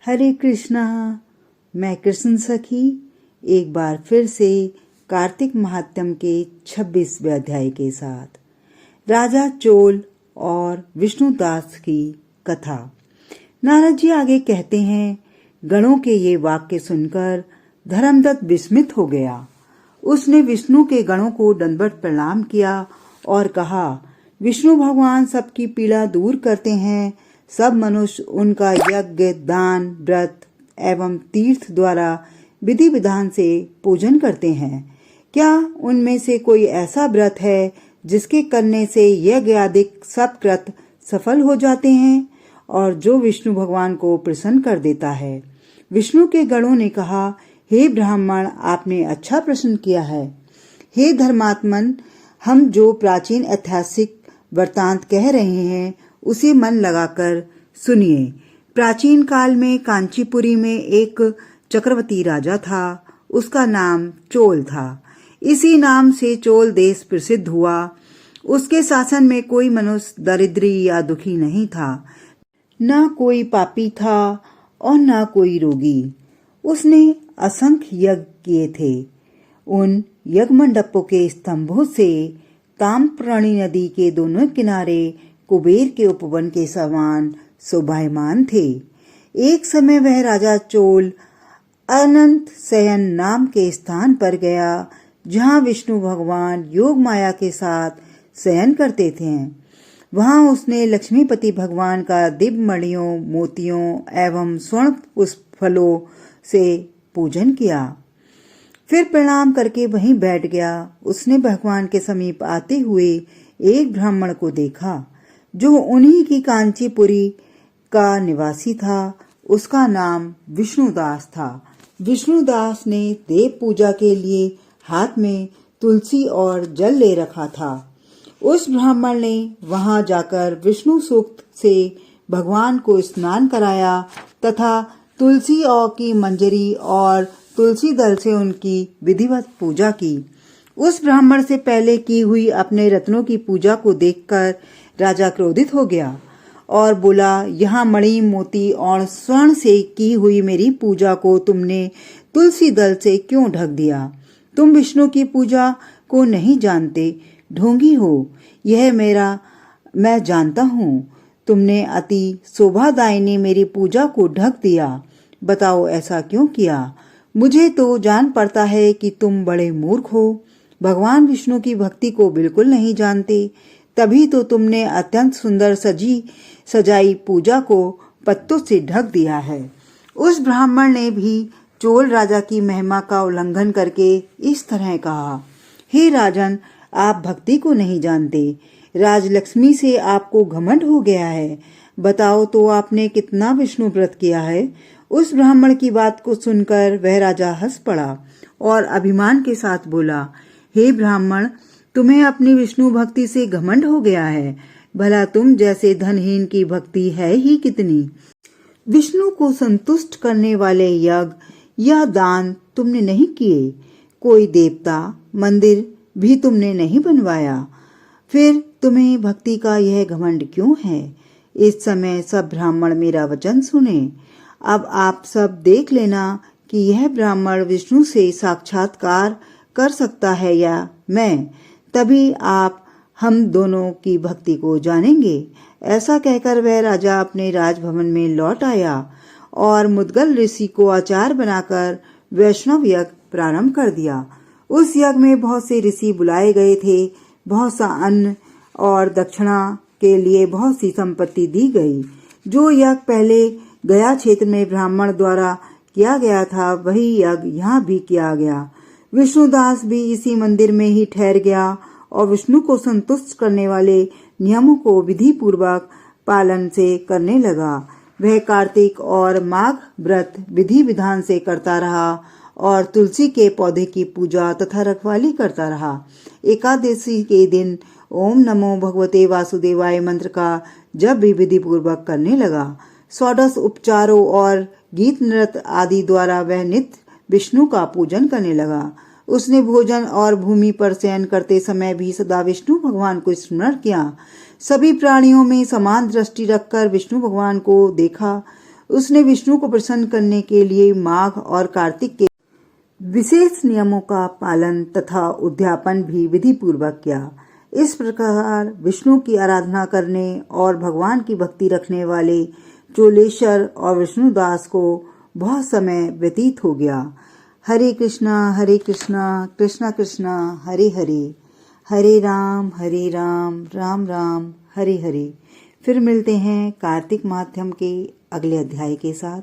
हरे कृष्णा। मैं कृष्ण सखी एक बार फिर से कार्तिक महात्म्य के 26वें अध्याय के साथ राजा चोल और विष्णुदास की कथा। नारद जी आगे कहते हैं, गणों के ये वाक्य सुनकर धर्मदत्त विस्मित हो गया। उसने विष्णु के गणों को दंडवत प्रणाम किया और कहा, विष्णु भगवान सबकी पीड़ा दूर करते हैं। सब मनुष्य उनका यज्ञ, दान, व्रत एवं तीर्थ द्वारा विधि विधान से पूजन करते हैं। क्या उनमें से कोई ऐसा व्रत है जिसके करने से यज्ञ आदि सब व्रत सफल हो जाते हैं और जो विष्णु भगवान को प्रसन्न कर देता है? विष्णु के गणों ने कहा, हे ब्राह्मण, आपने अच्छा प्रश्न किया है। हे धर्मात्मन, हम जो प्राचीन ऐतिहासिक वृत्तांत कह रहे हैं उसे मन लगाकर सुनिए। प्राचीन काल में कांचीपुरी में एक चक्रवर्ती राजा था। उसका नाम चोल था। इसी नाम से चोल देश प्रसिद्ध हुआ। उसके शासन में कोई मनुष्य दरिद्री या दुखी नहीं था, न कोई पापी था और न कोई रोगी। उसने असंख्य यज्ञ किए थे। उन यज्ञ मंडपों के स्तंभों से ताम्रपर्णी नदी के दोनों किनारे कुबेर के उपवन के समान शोभायमान थे। एक समय वह राजा चोल अनंत शयन नाम के स्थान पर गया, जहाँ विष्णु भगवान योग माया के साथ शयन करते थे। वहां उसने लक्ष्मीपति भगवान का दिव्य मणियों, मोतियों एवं स्वर्ण पुष्प फलों से पूजन किया। फिर प्रणाम करके वहीं बैठ गया। उसने भगवान के समीप आते हुए एक ब्राह्मण को देखा जो उन्हीं की कांचीपुरी का निवासी था। उसका नाम विष्णुदास था। विष्णुदास ने देव पूजा के लिए हाथ में तुलसी और जल ले रखा था। उस ब्राह्मण ने वहां जाकर विष्णु सूक्त से भगवान को स्नान कराया तथा तुलसी और की मंजरी और तुलसी दल से उनकी विधिवत पूजा की। उस ब्राह्मण से पहले की हुई अपने रत्नों की पूजा को देखकर राजा क्रोधित हो गया और बोला, यहाँ मणि, मोती और स्वर्ण से की हुई मेरी पूजा को तुमने तुलसी दल से क्यों ढक दिया? तुम विष्णु की पूजा को नहीं जानते, ढोंगी हो। यह मैं जानता हूँ। तुमने अति शोभादायिनी मेरी पूजा को ढक दिया। बताओ ऐसा क्यों किया? मुझे तो जान पड़ता है कि तुम बड़े मूर्ख हो, भगवान विष्णु की भक्ति को बिल्कुल नहीं जानते। तभी तो तुमने अत्यंत सुंदर सजाई पूजा को पत्तों से ढक दिया है। उस ब्राह्मण ने भी चोल राजा की महिमा का उल्लंघन करके इस तरह कहा, हे राजन, आप भक्ति को नहीं जानते। राजलक्ष्मी से आपको घमंड हो गया है। बताओ तो आपने कितना विष्णु व्रत किया है? उस ब्राह्मण की बात को सुनकर वह राजा हंस पड़ा और अभिमान के साथ बोला, हे ब्राह्मण, तुम्हें अपनी विष्णु भक्ति से घमंड हो गया है। भला तुम जैसे धनहीन की भक्ति है ही कितनी। विष्णु को संतुष्ट करने वाले यज्ञ या दान तुमने नहीं किए। कोई देवता, मंदिर भी तुमने नहीं बनवाया। फिर तुम्हें भक्ति का यह घमंड क्यों है? इस समय सब ब्राह्मण मेरा वचन सुने। अब आप सब देख लेना कि यह ब्राह्मण विष्णु से साक्षात्कार कर सकता है या मैं। तभी आप हम दोनों की भक्ति को जानेंगे। ऐसा कहकर वह राजा अपने राजभवन में लौट आया और मुद्गल ऋषि को आचार्य बनाकर वैष्णव यज्ञ प्रारंभ कर दिया। उस यज्ञ में बहुत से ऋषि बुलाए गए थे। बहुत सा अन्न और दक्षिणा के लिए बहुत सी संपत्ति दी गई। जो यज्ञ पहले गया क्षेत्र में ब्राह्मण द्वारा किया गया था, वही यज्ञ यहाँ भी किया गया। विष्णुदास भी इसी मंदिर में ही ठहर गया और विष्णु को संतुष्ट करने वाले नियमों को विधि पूर्वक पालन से करने लगा। वह कार्तिक और माघ व्रत विधि विधान से करता रहा और तुलसी के पौधे की पूजा तथा रखवाली करता रहा। एकादशी के दिन ओम नमो भगवते वासुदेवाय मंत्र का जप भी विधि पूर्वक करने लगा। षोडश उपचारों और गीत नृत्य आदि द्वारा वह नित्य विष्णु का पूजन करने लगा। उसने भोजन और भूमि पर शयन करते समय भी सदा विष्णु भगवान को स्मरण किया। सभी प्राणियों में समान दृष्टि रखकर विष्णु भगवान को देखा। उसने विष्णु को प्रसन्न करने के लिए माघ और कार्तिक के विशेष नियमों का पालन तथा उद्यापन भी विधि पूर्वक किया। इस प्रकार विष्णु की आराधना करने और भगवान की भक्ति रखने वाले चोलेश्वर और विष्णुदास को बहुत समय व्यतीत हो गया। हरे कृष्णा कृष्णा कृष्णा हरे हरे, हरे राम राम राम हरे हरे। फिर मिलते हैं कार्तिक माध्यम के अगले अध्याय के साथ।